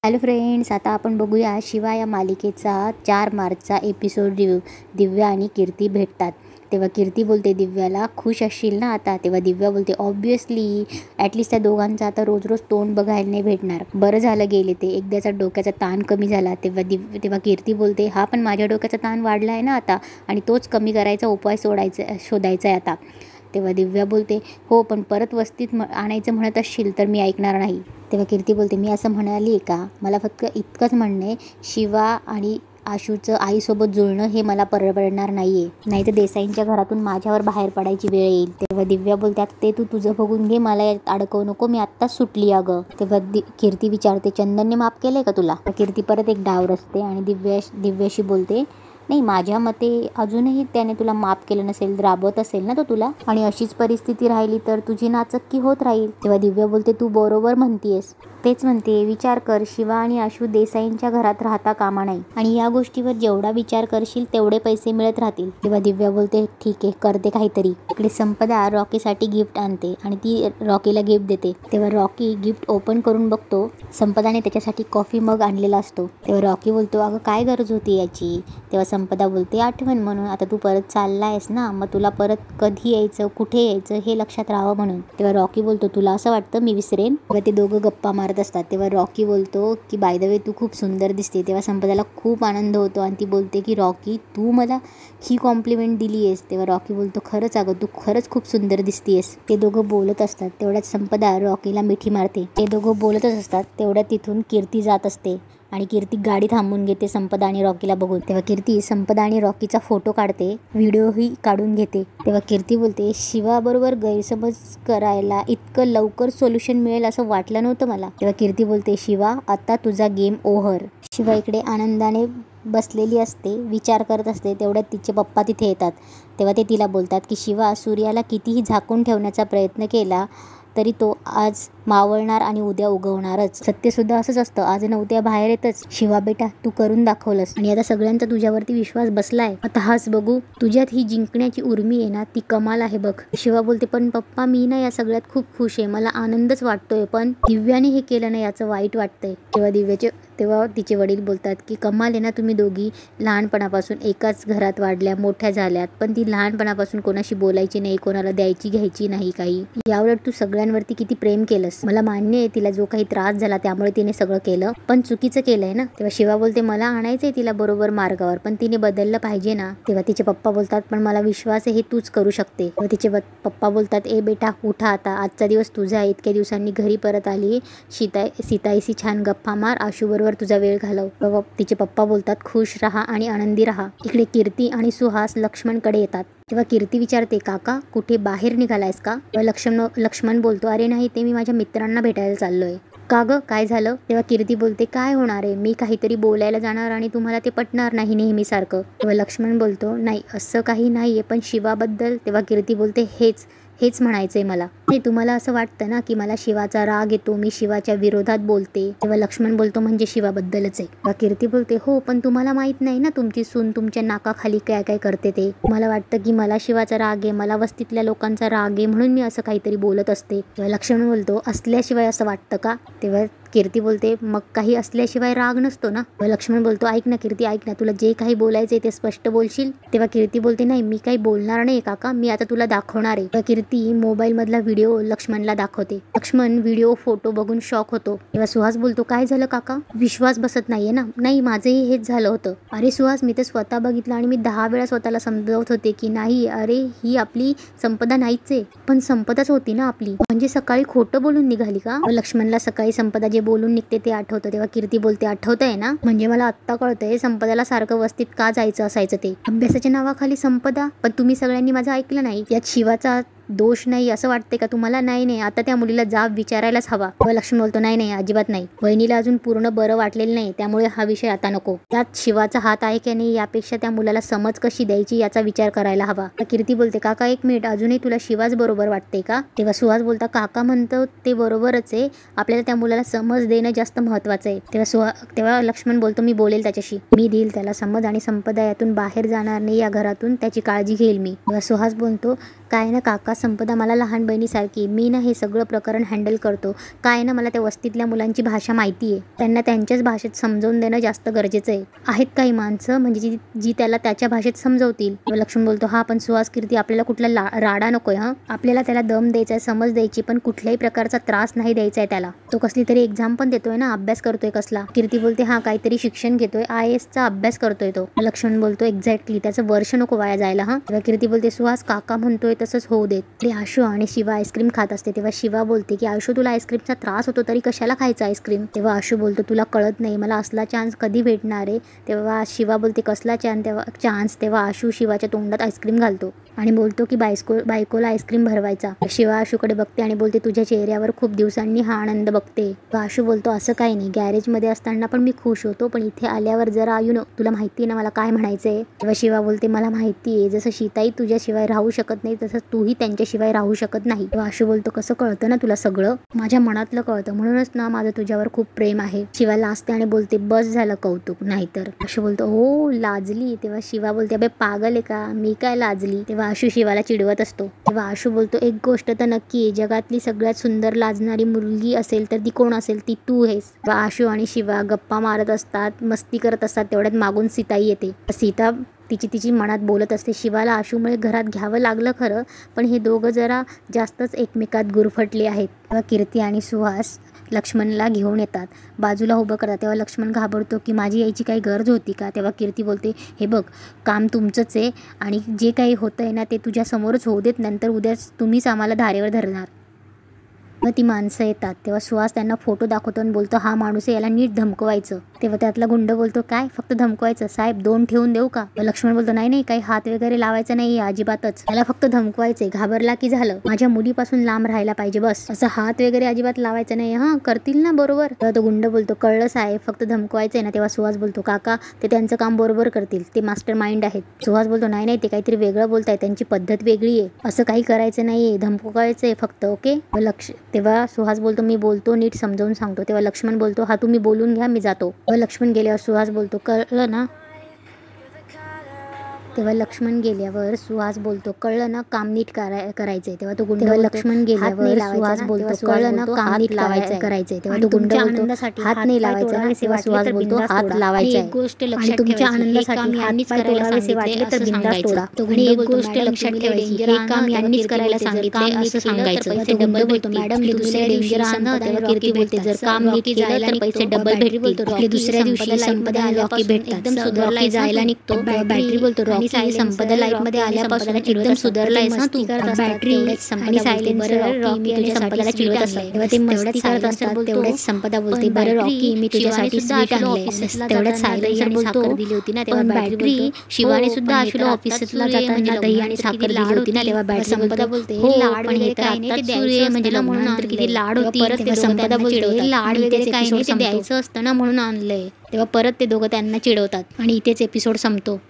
Hello friends, आता आपण बघूया शिवा या मालिकेचा 4 मार्चचा एपिसोड रिव्ह्यू. दिव्या आणि कीर्ती भेटतात. तेव्हा कीर्ती बोलते दिव्याला, खुश असशील ना आता? तेव्हा दिव्या बोलते ऑब्व्हियसली, ॲटलिस्ट त्या दोघांचं आता रोज रोज तोंड बघायला नाही भेटणार. बरं झालं गेले ते, एकदाचा डोक्याचा ताण कमी झाला. तेव्हा कीर्ती बोलते हा पण माझ्या डोक्याचा ताण वाढला आहे ना आता, आणि तोच कमी करायचा उपाय शोधायचा आहे आता. तेव्हा दिव्या बोलते हो, पण परत वस्तीत आणायचं म्हणत असशील तर मी ऐकणार नाही. तेव्हा कीर्ती बोलते मी असं म्हणाली आहे का? मला फक्त इतकंच म्हणणे, शिवा आणि आशूचं आईसोबत जुळणं हे मला परवडणार नाही आहे, नाही तर देसाईंच्या घरातून माझ्यावर बाहेर पडायची वेळ येईल. तेव्हा दिव्या बोलते आता ते तू तुझं बघून घे, मला यात अडकवू नको, मी आत्ताच सुटली अगं. तेव्हा कीर्ती विचारते चंदनने माफ केलंय का तुला? कीर्ती परत एक डाव रचते आणि दिव्याशी बोलते नाही, माझ्या मते अजूनही त्याने तुला माफ केलं नसेल, राबवत असेल ना तो तुला, आणि अशीच परिस्थिती राहिली तर तुझी नाचक्की होत राहील. तेव्हा दिव्या बोलते तू बरोबर म्हणतीयस, तेच म्हणते. विचार कर, शिवा आणि आशू देसाईंच्या घरात राहता कामा नाही, आणि या गोष्टीवर जेवढा विचार करशील तेवढे पैसे मिळत राहतील. तेव्हा दिव्या बोलते ठीक आहे, करते काहीतरी. इकडे संपदा रॉकीसाठी गिफ्ट आणते आणि ती रॉकीला गिफ्ट देते. तेव्हा रॉकी गिफ्ट ओपन करून बघतो, संपदाने त्याच्यासाठी कॉफी मग आणलेला असतो. तेव्हा रॉकी बोलतो अगं काय गरज होती याची? तेव्हा संपदा बोलते आठवण म्हणून, आता तू परत चाललायस ना, मग तुला परत कधी यायचं, कुठे यायचं हे लक्षात राहावं म्हणून. तेव्हा रॉकी बोलतो तुला असं वाटतं मी विसरेन? तेव्हा ते दोघं गप्पा मारत असतात. तेव्हा रॉकी बोलतो की बाय द वे तू खूप सुंदर दिसते. तेव्हा संपदाला खूप आनंद होतो आणि ती बोलते की रॉकी तू मला ही कॉम्प्लिमेंट दिली आहेस. तेव्हा रॉकी बोलतो खरंच अगं, तू खरंच खूप सुंदर दिसतीयस. ते दोघं बोलत असतात तेवढ्यात संपदा रॉकीला मिठी मारते. ते दोघं बोलतच असतात तेवढ्यात तिथून कीर्ती जात असते आणि कीर्ती गाडी थांबून घेते संपदा आणि रॉकीला बघून. तेव्हा कीर्ती संपदा आणि रॉकीचा फोटो काढते, व्हिडिओही काढून घेते. तेव्हा कीर्ती बोलते शिवाबरोबर गैरसमज करायला इतकं लवकर सोल्युशन मिळेल असं वाटलं नव्हतं मला. तेव्हा कीर्ती बोलते शिवा आता तुझा गेम ओव्हर. शिवा इकडे आनंदाने बसलेली असते, विचार करत असते. तेवढ्यात तिचे पप्पा तिथे येतात. तेव्हा ते तिला बोलतात की शिवा, सूर्याला कितीही झाकून ठेवण्याचा प्रयत्न केला तरी तो आज मावळणार आणि उद्या उगवणारच. सत्यसुद्धा असंच असतं, आज न उद्या बाहेर येतच. शिवा बेटा तू करून दाखवलंस आणि आता सगळ्यांचा तुझ्यावरती विश्वास बसलाय. आता हाच बघू, तुझ्यात ही जिंकण्याची उर्मी आहे ना, ती कमाल आहे बघ. शिवा बोलते पण पप्पा मी ना या सगळ्यात खूप खुश आहे, मला आनंदच वाटतोय, पण दिव्याने हे केलं ना याचं वाईट वाटतंय. तेव्हा तिचे वडील बोलतात की कमाल आहे ना, तुम्ही दोघी लहानपणापासून एकाच घरात वाढल्या मोठ्या झाल्यात, पण ती लहानपणापासून कोणाशी बोलायची नाही, कोणाला द्यायची घ्यायची नाही काही. याउलट तू सगळ्यांवरती किती प्रेम केलंस. मला मान्य आहे तिला जो काही त्रास झाला त्यामुळे तिने सगळं केलं, पण चुकीचं केलंय ना. तेव्हा शिवा बोलते मला आणायचंय तिला बरोबर मार्गावर, पण तिने बदललं पाहिजे ना. तेव्हा तिचे पप्पा बोलतात पण मला विश्वास आहे हे तूच करू शकते. तेव्हा तिचे पप्पा बोलतात ए बेटा उठा आता, आजचा दिवस तुझा आहे, इतक्या दिवसांनी घरी परत आली, सीताईशी छान गप्पा मार, आशू बरोबर तुझा वेळ घालव. तेव्हा तिचे पप्पा बोलतात खुश राहा आणि आनंदी राहा. इकडे कीर्ती आणि सुहास लक्ष्मणकडे येतात. तेव्हा कीर्ती विचारते काका कुठे बाहेर निघालायस का? लक्ष्मण बोलतो अरे नाही, ते मी माझ्या मित्रांना भेटायला चाललोय. का ग काय झालं? तेव्हा कीर्ती बोलते काय होणार आहे, मी काहीतरी बोलायला जाणार आणि तुम्हाला ते पटणार नाही नेहमीसारखं. तेव्हा लक्ष्मण बोलतो नाही असं काही नाहीये, पण शिवाबद्दल. तेव्हा कीर्ती बोलते हेच म्हणायचंय मला. हे तुम्हाला असं वाटतं ना की मला शिवाचा राग येतो, मी शिवाच्या विरोधात बोलते. तेव्हा लक्ष्मण बोलतो म्हणजे शिवाबद्दलच आहे. तेव्हा कीर्ती बोलते हो, पण तुम्हाला माहित नाही ना तुमची सून तुमच्या नाकाखाली काय काय करते ते. मला वाटतं की मला शिवाचा राग आहे, मला वस्तीतल्या लोकांचा राग आहे, म्हणून मी असं काहीतरी बोलत असते. तेव्हा लक्ष्मण बोलतो असल्याशिवाय असं वाटतं का? तेव्हा कीर्ती बोलते मग काही असल्याशिवाय राग नसतो ना. लक्ष्मण बोलतो ऐक ना कीर्ती, ऐक ना, तुला जे काही बोलायचंय ते स्पष्ट बोलशील? तेव्हा कीर्ती बोलते नाही मी काही बोलणार नाही काका, मी आता तुला दाखवणार आहे. तेव्हा कीर्ती मोबाईल मधला व्हिडिओ लक्ष्मणला दाखवते. लक्ष्मण व्हिडिओ फोटो बघून शॉक होतो. तेव्हा सुहास बोलतो काय झालं काका? विश्वास बसत नाहीये ना? नाही माझंही हेच झालं होतं. अरे सुहास मी तर स्वतः बघितलं आणि मी 10 वेळा स्वतःला समजावत होते की नाही अरे ही आपली संपदा नाहीच आहे, पण संपदाच होती ना आपली. म्हणजे सकाळी खोटं बोलून निघाली का? लक्ष्मणला सकाळी संपदा जे बोलून निघते ते आठवतं. तेव्हा कीर्ती बोलते आठवतंय ना, म्हणजे मला आत्ता कळतंय संपदाला सारखं वस्तीत का जायचं असायचं ते. अभ्यासाच्या नावाखाली संपदा, पण तुम्ही सगळ्यांनी माझं ऐकलं नाही. यात शिवाचा दोष नाही असं वाटते का तुम्हाला? नाही आता त्या मुलीला जाब विचारायलाच हवा. लक्ष्मण बोलतो नाही अजिबात नाही, वहिनीला अजून पूर्ण बरं वाटलेलं नाही, त्यामुळे हा विषय आता नको. त्यात शिवाचा हात आहे की नाही यापेक्षा त्या मुलाला समज कशी द्यायची याचा विचार करायला हवा. कीर्ती बोलते काका एक मिनिट, अजूनही तुला शिवाच बरोबर वाटते का? तेव्हा सुहास बोलता काका म्हणतो ते बरोबरच आहे, आपल्याला त्या मुलाला समज देणं जास्त महत्वाचं आहे. तेव्हा लक्ष्मण बोलतो मी बोलेल त्याच्याशी, मी देईल त्याला समज आणि संपदा यातून बाहेर जाणार नाही, या घरातून त्याची काळजी घेईल मी. तेव्हा सुहास बोलतो काय ना काका, संपदा मला लहान बहिणीसारखी, मी ना हे सगळं प्रकरण हँडल करतो. काय ना मला त्या वस्तीतल्या मुलांची भाषा माहिती आहे, त्यांना त्यांच्याच भाषेत समजावून देणं जास्त गरजेचं आहे. आहेत काही माणसं म्हणजे जी त्याला त्याच्या भाषेत समजवतील. लक्ष्मण बोलतो हा पण सुहास, कीर्ती आपल्याला कुठला राडा नकोय. आपल्याला त्याला दम द्यायचा आहे, समज द्यायची, पण कुठल्याही प्रकारचा त्रास नाही द्यायचा आहे त्याला. तो कसली तरी एक्झाम पण देतोय ना, अभ्यास करतोय कसला. कीर्ती बोलते हा काहीतरी शिक्षण घेतोय, IAS चा अभ्यास करतोय तो. लक्ष्मण बोलतो एक्झॅक्टली, त्याचं वर्ष नको वाया जायला. तेव्हा कीर्ती बोलते सुहास काका म्हणतोय तसंच होऊ देत. ते आशू आणि शिवा आईस्क्रीम खात असते तेव्हा शिवा बोलते की आशू तुला आईस्क्रीमचा त्रास होतो तरी कशाला खायचा आईस्क्रीम. तेव्हा आशू बोलतो तुला कळत नाही, मला असला चान्स कधी भेटणार आहे. तेव्हा शिवा बोलते कसला चान्स. तेव्हा आशू शिवाच्या तोंडात आईस्क्रीम घालतो आणि बोलतो की बायकोला आईस्क्रीम भरवायचा. शिवा आशूकडे बघते आणि बोलते तुझ्या चेहऱ्यावर खूप दिवसांनी हा आनंद बघते. आशू बोलतो असं काही नाही, गॅरेजमध्ये असताना पण मी खुश होतो, पण इथे आल्यावर जरा तुला माहिती ना मला काय म्हणायचंय. तेव्हा शिवा बोलते मला माहिती आहे, जसं सीताई तुझ्याशिवाय राहू शकत नाही तसं तूही त्यांच्याशिवाय राहू शकत नाही. तेव्हा आशू बोलतो कसं कळतं ना तुला सगळं, माझ्या मनातलं कळतं, म्हणूनच ना माझं तुझ्यावर खूप प्रेम आहे. शिवा लाजते आणि बोलते बस झालं कौतुक, नाहीतर. आशू बोलतो हो लाजली. तेव्हा शिवा बोलते अबे पागल आहे का, मी काय लाजली. तेव्हा आशू शिवाला चिडवत असतो. तेव्हा आशू बोलतो एक गोष्ट तर नक्की आहे, जगातली सगळ्यात सुंदर लाजणारी मुलगी असेल तर ती कोण असेल, ती तू आहेस. आशू आणि शिवा गप्पा मारत असतात, मस्ती करत असतात, तेवढ्यात मागून सीताई येते. सीता तिची मनात बोलत असते. शिवाला आशूमुळे घरात घ्यावं लागलं खरं, पण हे दोघं जरा जास्तच एकमेकात गुरफटले आहेत. तेव्हा कीर्ती आणि सुहास लक्ष्मणला घेऊन येतात, बाजूला उभं करतात. तेव्हा लक्ष्मण घाबरतो की माझी यायची काही गरज होती का. तेव्हा कीर्ती बोलते हे बघ काम तुमचंच आहे आणि जे काही होतंय ना ते तुझ्या समोरच होऊ देत, नंतर उद्या तुम्हीच आम्हाला धारेवर धरणार. मग ती माणसं येतात तेव्हा सुहास त्यांना फोटो दाखवतो आणि बोलतो हा माणूस आहे, याला नीट धमकवायचं. तेव्हा त्यातला गुंड बोलतो काय फक्त धमकवायचं, साहेब 2 ठेवून देऊ का. लक्ष्मण बोलतो नाही काही हात वगैरे लावायचा नाही अजिबातच, त्याला फक्त धमकवायचंय, घाबरला की झालं, माझ्या मुलीपासून लांब राहायला पाहिजे बस, असं हात वगैरे अजिबात लावायचं नाही. हा करतील ना बरोबर. तेव्हा तो गुंड बोलतो कळलं साहेब, फक्त धमकवायचंय ना. तेव्हा सुहास बोलतो काका ते त्यांचं काम बरोबर करतील, ते मास्टर माइंड आहेत. सुहास बोलतो नाही ते काहीतरी वेगळं बोलताय, त्यांची पद्धत वेगळी आहे, असं काही करायचं नाहीये, धमकवायचंय फक्त ओके. तेव्हा सुहास बोलतो मी बोलतो नीट समजावून सांगतो. तेव्हा लक्ष्मण बोलतो हा तुम्ही बोलून घ्या मी जातो. लक्ष्मण गेल्यावर सुहास बोलतो कळलं ना. तेव्हा लक्ष्मण गेल्यावर सुहास बोलतो कळलं ना काम नीट करायचंय. तेव्हा तो गुंड लक्ष्मण गेल्यावर सुहास बोलतो कळलं ना काम नीट करायचंय. तेव्हा तो गुंड बोलतो हात नाही लावायचा ना. तेव्हा सुहास बोलतो हात लावायचा आहे, गोष्ट लक्षात तुमच्या आनंदासाठी यांनीच करायला वाटले तर बिनधास्त तोडा. तो गुंड बोलतो गोष्ट लक्षात ठेवायची, हे काम यांनीच करायला सांगितले असं सांगायचं. पैसे डबल भेटतील. मॅडम मी दुसऱ्या डेंजर आणा. तेव्हा कीर्ती बोलते जर काम नीट केलं तर पैसे डबल भेटतील. दुसऱ्या दिवशी संपदा रॉकी भेटतात, एकदम सुधारला जायला निघतो. बॅटरी बोलतो आणि संपदा लाईफ मध्ये आल्यापासून एकदम सुधारलाय ना तू. बॅटरी आणि सायलेन्सर रॉकी तुझ्या संपदाला चिडवत असतात. तेव्हा ते मस्ती करत असतात, तेवढेच संपदा बोलते बरं रॉकी मी तुझ्यासाठी स्वीट आणलंय. तेवढ्याच सायलेन्सर बोलतो दिली होती ना. तेव्हा बॅटरी शिवाने सुद्धा आशूला ऑफिसला जाताना दही आणि साखर दिली होती ना. तेव्हा बॅटरी संपदा बोलते हे लाड वगैरे काही नाही, ते द्यायचं म्हणजे म्हणून तर किती लाड होती. परत संपदा बोलते लाड वगैरे काही नाही, ते द्यायचं असतं ना म्हणून आणलंय. तेव्हा परत ते दोघं त्यांना चिडवतात आणि इथेच एपिसोड संपतो.